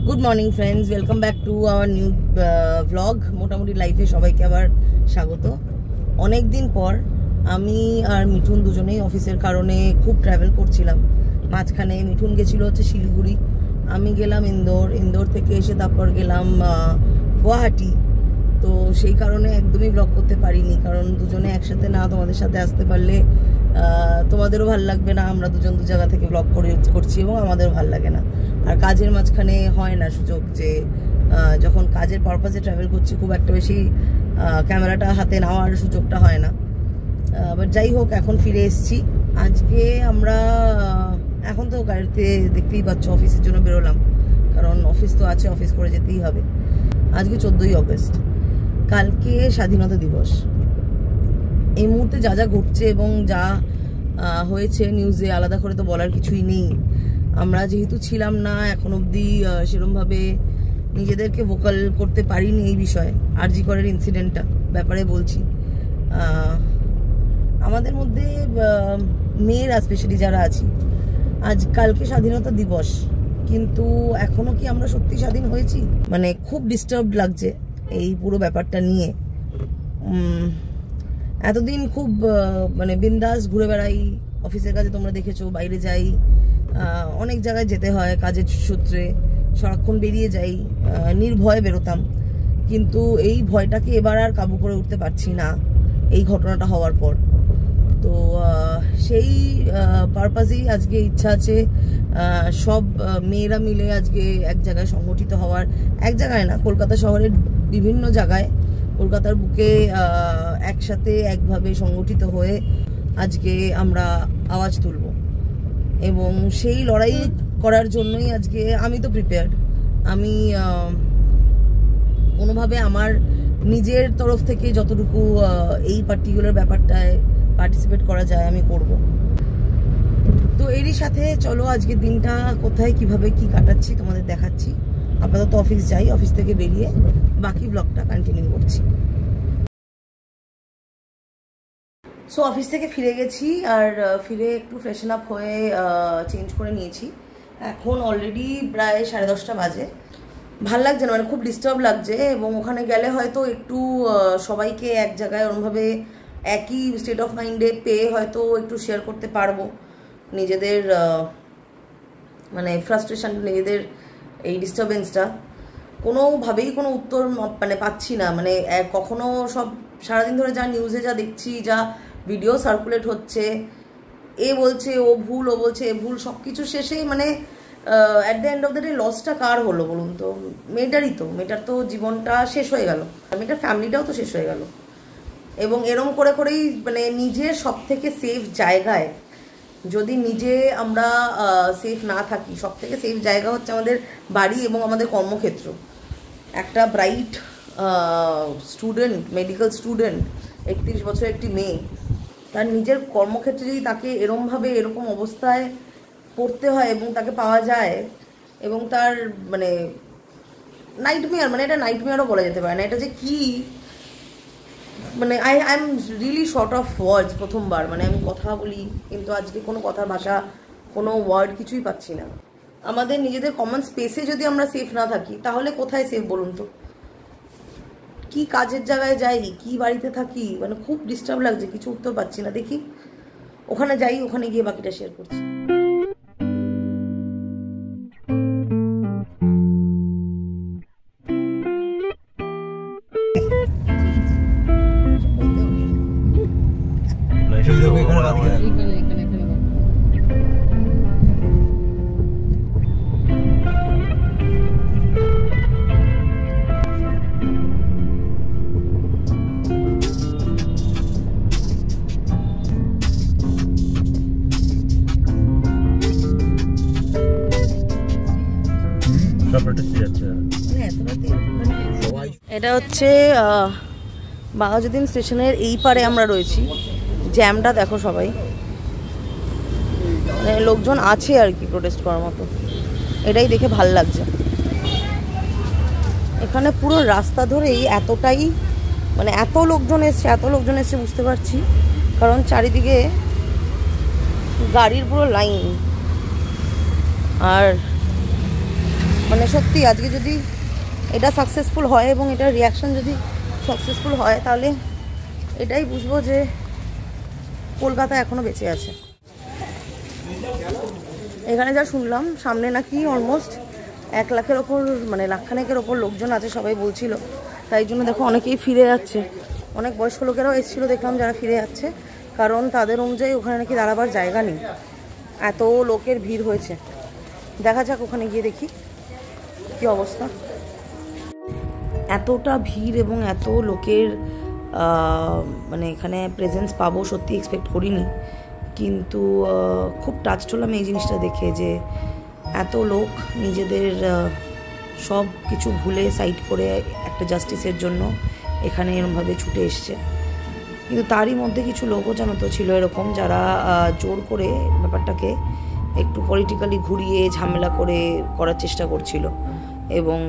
Good morning friends, welcome back to our new vlog. মোটামুটি লাইফে সবাইকে আবার স্বাগত। অনেক দিন পর আমি আর মিঠুন দুজনেই অফিসের কারণে খুব ট্রাভেল করছিলাম। মাঝখানে মিঠুন গেছিল হচ্ছে শিলিগুড়ি, আমি গেলাম ইন্দোর থেকে এসে তারপর গেলাম গুয়াহাটি। তো সেই কারণে একদমই ব্লগ করতে পারিনি, কারণ দুজনে একসাথে না তোমাদের সাথে আসতে পারলে তোমাদেরও ভাল লাগবে না। আমরা দুজন দু জায়গা থেকে ব্লগ করছি এবং আমাদেরও ভাল লাগে না। আর কাজের মাঝখানে হয় না সুযোগ যে যখন কাজের পারপাসে ট্রাভেল করছি খুব একটা বেশি ক্যামেরাটা হাতে নেওয়ার সুযোগটা হয় না। বাট যাই হোক, এখন ফিরে এসেছি। আজকে আমরা এখন তো গাড়িতে দেখতেই পাচ্ছ অফিসের জন্য বেরোলাম, কারণ অফিস তো আছে, অফিস করে যেতেই হবে। আজকে 14ই অগস্ট, কালকে স্বাধীনতা দিবস। এই মুহূর্তে যা যা ঘটছে এবং যা হয়েছে নিউজে, আলাদা করে তো বলার কিছুই নেই। আমরা যেহেতু ছিলাম না এখন অবধি, সেরকমভাবে নিজেদেরকে ভোকাল করতে পারিনি এই বিষয়ে। আরজি করের ইনসিডেন্টটা ব্যাপারে বলছি। আমাদের মধ্যে মেয়েরা স্পেশালি যারা আছি, কালকে স্বাধীনতা দিবস, কিন্তু এখনো কি আমরা সত্যি স্বাধীন হয়েছি? মানে খুব ডিস্টার্বড লাগছে এই পুরো ব্যাপারটা নিয়ে। এতদিন খুব মানে বিন্দাস ঘুরে বেড়াই, অফিসের কাজে তোমরা দেখেছো, বাইরে যাই, অনেক জায়গায় যেতে হয় কাজের সূত্রে, সারাক্ষণ বেরিয়ে যাই, নির্ভয়ে বেরোতাম। কিন্তু এই ভয়টাকে এবার আর কাবু করে উঠতে পারছি না এই ঘটনাটা হওয়ার পর। তো সেই পারপাসেই আজকে ইচ্ছা আছে সব মেয়েরা মিলে আজকে এক জায়গায় সংগঠিত হওয়ার। এক জায়গায় না, কলকাতা শহরের বিভিন্ন জায়গায়, কলকাতার বুকে একসাথে একভাবে সংগঠিত হয়ে আজকে আমরা আওয়াজ তুলব। এবং সেই লড়াই করার জন্যই আজকে আমি তো প্রিপেয়ার্ড। আমি কোনোভাবে আমার নিজের তরফ থেকে যতটুকু এই পার্টিকুলার ব্যাপারটায় পার্টিসিপেট করা যায় আমি করব। তো এরই সাথে চলো আজকের দিনটা কোথায় কিভাবে কি কাটাচ্ছি তোমাদের দেখাচ্ছি। আপাতত অফিস যাই, অফিস থেকে বেরিয়ে বাকি ব্লগটা কন্টিনিউ করছি। সো অফিস থেকে ফিরে গেছি, আর ফিরে একটু ফ্রেশন আপ হয়ে চেঞ্জ করে নিয়েছি। এখন অলরেডি প্রায় 10:30 বাজে। ভাল লাগছে না, মানে খুব ডিস্টার্ব লাগছে। এবং ওখানে গেলে হয়তো একটু সবাইকে এক জায়গায় ওরমভাবে একই স্টেট অফ মাইন্ডে পেয়ে হয়তো একটু শেয়ার করতে পারবো নিজেদের মানে ফ্রাস্ট্রেশন, নিজেদের এই ডিস্টারবেন্সটা। কোনোভাবেই কোনো উত্তর মানে পাচ্ছি না। মানে কখনো সব সারাদিন ধরে যা নিউজে যা দেখছি, যা ভিডিও সার্কুলেট হচ্ছে, এ বলছে ও ভুল, ও বলছে এ ভুল, সব কিছু শেষে মানে at the end of the day লসটা কার হলো বলুন তো? মেয়েটারই তো। মেয়েটার তো জীবনটা শেষ হয়ে গেল, মেয়েটার ফ্যামিলিটাও তো শেষ হয়ে গেল। এবং এরম করে করেই মানে নিজের সব থেকে সেফ জায়গায় যদি নিজে আমরা সেফ না থাকি, সব থেকে সেফ জায়গা হচ্ছে আমাদের বাড়ি এবং আমাদের কর্মক্ষেত্র। একটা ব্রাইট স্টুডেন্ট, মেডিকেল স্টুডেন্ট, 31 বছরের একটি মেয়ে, তার নিজের কর্মক্ষেত্রে যদি তাকে এরমভাবে এরকম অবস্থায় পড়তে হয় এবং তাকে পাওয়া যায়, এবং তার মানে নাইটমেয়ার, মানে এটা নাইটমেয়ারও বলা যেতে পারে না, এটা যে কি মানে I am really short of words. প্রথমবার মানে আমি কথা বলি, কিন্তু আজকে কোনো কথার ভাষা, কোনো ওয়ার্ড কিছুই পাচ্ছি না। আমাদের নিজেদের কমন স্পেসে যদি আমরা সেফ না থাকি, তাহলে কোথায় সেফ বলুন তো? কি কাজের জায়গায় যাই, কি বাড়িতে থাকি, মানে খুব ডিস্টার্ব লাগছে, কিছু উত্তর পাচ্ছি না। দেখি ওখানে যাই, ওখানে গিয়ে বাকিটা শেয়ার করছি। এটা হচ্ছে বাঘাযতীন স্টেশনের এই পারে আমরা রয়েছি। জ্যামটা দেখো, সবাই মানে লোকজন আছে আর কি প্রোটেস্ট করার মতো, এটাই দেখে ভাল লাগছে। এখানে পুরো রাস্তা ধরেই এতটাই মানে এত লোকজন এসছে বুঝতে পারছি, কারণ চারিদিকে গাড়ির পুরো লাইন। আর মানে সত্যি আজকে যদি এটা সাকসেসফুল হয় এবং এটার রিয়াকশান যদি সাকসেসফুল হয় তাহলে এটাই বুঝবো যে কলকাতা এখনও বেঁচে আছে। এখানে যা শুনলাম সামনে নাকি অলমোস্ট 1 লাখের ওপর, মানে লাখখানেকের ওপর লোকজন আছে সবাই বলছিল। তাই জন্য দেখো অনেকেই ফিরে যাচ্ছে, অনেক বয়স্ক লোকেরাও এসেছিলো দেখলাম যারা ফিরে যাচ্ছে, কারণ তাদের অনুযায়ী ওখানে নাকি দাঁড়াবার জায়গা নেই, এত লোকের ভিড় হয়েছে। দেখা যাক ওখানে গিয়ে দেখি কি অবস্থা। এতটা ভিড় এবং এত লোকের মানে এখানে প্রেজেন্স পাবো সত্যি এক্সপেক্ট করিনি, কিন্তু খুব টাচড হলাম এই জিনিসটা দেখে যে এত লোক নিজেদের সব কিছু ভুলে সাইড করে একটা জাস্টিসের জন্য এখানে এরকমভাবে ছুটে এসছে। কিন্তু তারই মধ্যে কিছু লোকও জানো তো ছিল এরকম যারা জোর করে ব্যাপারটাকে একটু পলিটিক্যালি ঘুরিয়ে ঝামেলা করে করার চেষ্টা করছিল এবং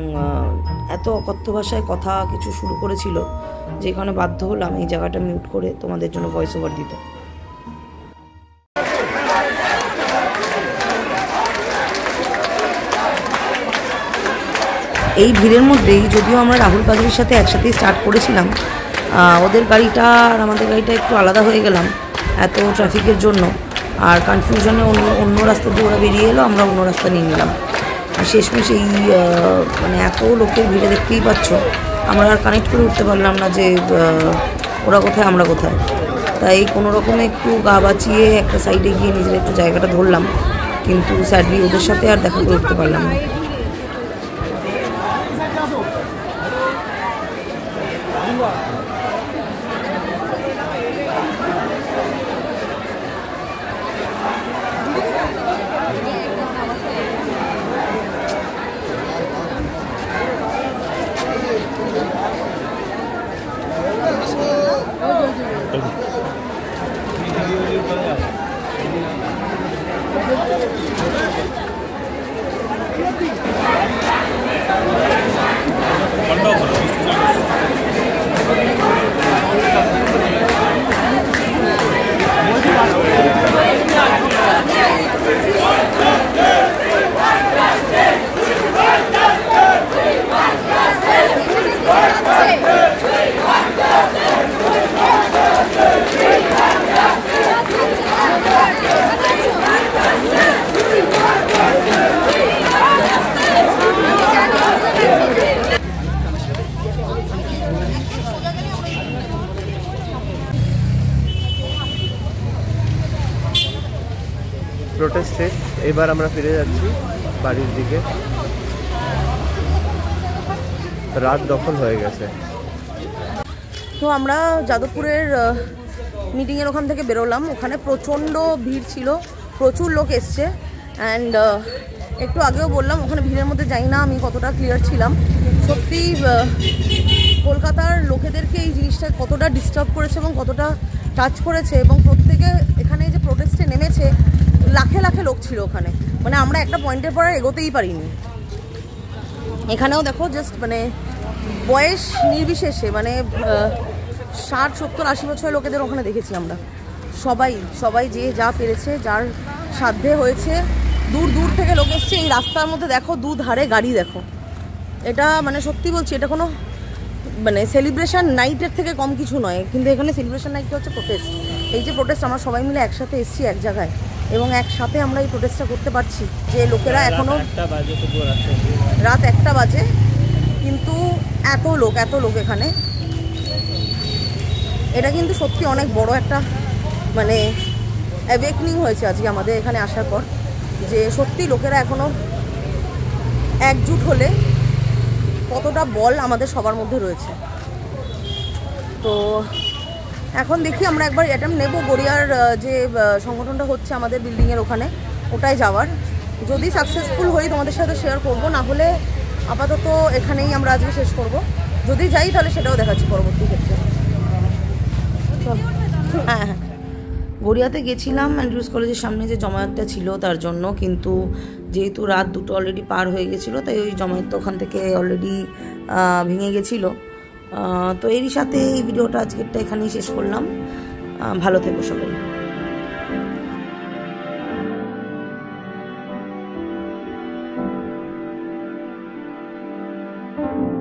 এত অকথ্য ভাষায় কথা কিছু শুরু করেছিল যেখানে বাধ্য হলাম এই জায়গাটা মিউট করে তোমাদের জন্য ভয়েস ওভার দিতে। এই ভিড়ের মধ্যেই যদিও আমরা রাহুল পাগড়ির সাথে একসাথেই স্টার্ট করেছিলাম, ওদের গাড়িটা আর আমাদের গাড়িটা একটু আলাদা হয়ে গেলাম এত ট্রাফিকের জন্য, আর কনফিউশনে অন্য রাস্তা দিয়ে ওরা বেরিয়ে এলো, আমরা অন্য রাস্তা নিয়ে নিলাম। শেষমেশ এই মানে এত লোকের ভিড়ে দেখতেই পাচ্ছ আমরা আর কানেক্ট করে উঠতে পারলাম না যে ওরা কোথায় আমরা কোথায়। তাই কোনো রকমে একটু গা বাঁচিয়ে একটা সাইডে গিয়ে নিজের একটু জায়গাটা ধরলাম, কিন্তু স্যাডলি ওদের সাথে আর দেখা করে উঠতে পারলাম না। প্রোটেস্ট শেষ, এবার আমরা ফিরে যাচ্ছি বাড়ির দিকে। রাত দখল হয়ে গেছে। তো আমরা যাদবপুরের মিটিংয়ের ওখান থেকে বেরোলাম, ওখানে প্রচণ্ড ভিড় ছিল, প্রচুর লোক এসছে। অ্যান্ড একটু আগেও বললাম ওখানে ভিড়ের মধ্যে যাই না আমি কতটা ক্লিয়ার ছিলাম। সত্যি কলকাতার লোকেদেরকে এই জিনিসটা কতটা ডিস্টার্ব করেছে এবং কতটা টাচ করেছে, এবং প্রত্যেকে এখানে যে প্রোটেস্টে নেমেছে লাখে লাখে লোক ছিল ওখানে, মানে আমরা একটা পয়েন্টের পর আর এগোতেই পারিনি। এখানেও দেখো জাস্ট মানে বয়স নির্বিশেষে মানে 60, 70, 80 বছরের লোকেদের ওখানে দেখেছি আমরা। সবাই যে যা পেরেছে, যার সাধ্যে হয়েছে, দূর দূর থেকে লোক এসছে। এই রাস্তার মধ্যে দেখো দুধারে গাড়ি দেখো, এটা মানে সত্যি বলছি এটা কোনো মানে সেলিব্রেশন নাইটের থেকে কম কিছু নয়, কিন্তু এখানে সেলিব্রেশন নাইটটা হচ্ছে প্রোটেস্ট। এই যে প্রোটেস্ট আমরা সবাই মিলে একসাথে এসেছি এক জায়গায় এবং একসাথে আমরা এই প্রোটেস্টটা করতে পারছি, যে লোকেরা এখনও রাত 1টা বাজে কিন্তু এত লোক এখানে, এটা কিন্তু সত্যি অনেক বড় একটা মানে অ্যাওয়েকনিং হয়েছে আজকে আমাদের এখানে আসার পর, যে সত্যি লোকেরা এখনও একজুট হলে কতটা বল আমাদের সবার মধ্যে রয়েছে। তো এখন দেখি আমরা একবার অ্যাটেম্প নেব গড়িয়ার যে সংগঠনটা হচ্ছে আমাদের বিল্ডিংয়ের ওখানে, ওটাই যাওয়ার। যদি সাকসেসফুল হই তোমাদের সাথে শেয়ার করব, না হলে আপাতত এখানেই আমরা আজকে শেষ করব। যদি যাই তাহলে সেটাও দেখাচ্ছি পরবর্তী ক্ষেত্রে। হ্যাঁ, গড়িয়াতে গেছিলাম অ্যান্ড্রুজ কলেজের সামনে যে জমায়েতটা ছিল তার জন্য, কিন্তু যেহেতু রাত 2টো অলরেডি পার হয়ে গেছিলো তাই ওই জমায়েতটা ওখান থেকে অলরেডি ভেঙে গেছিলো। তো এরই সাথে এই ভিডিওটা আজকেরটা এখানেই শেষ করলাম। ভালো থেকো সবাই। Bye.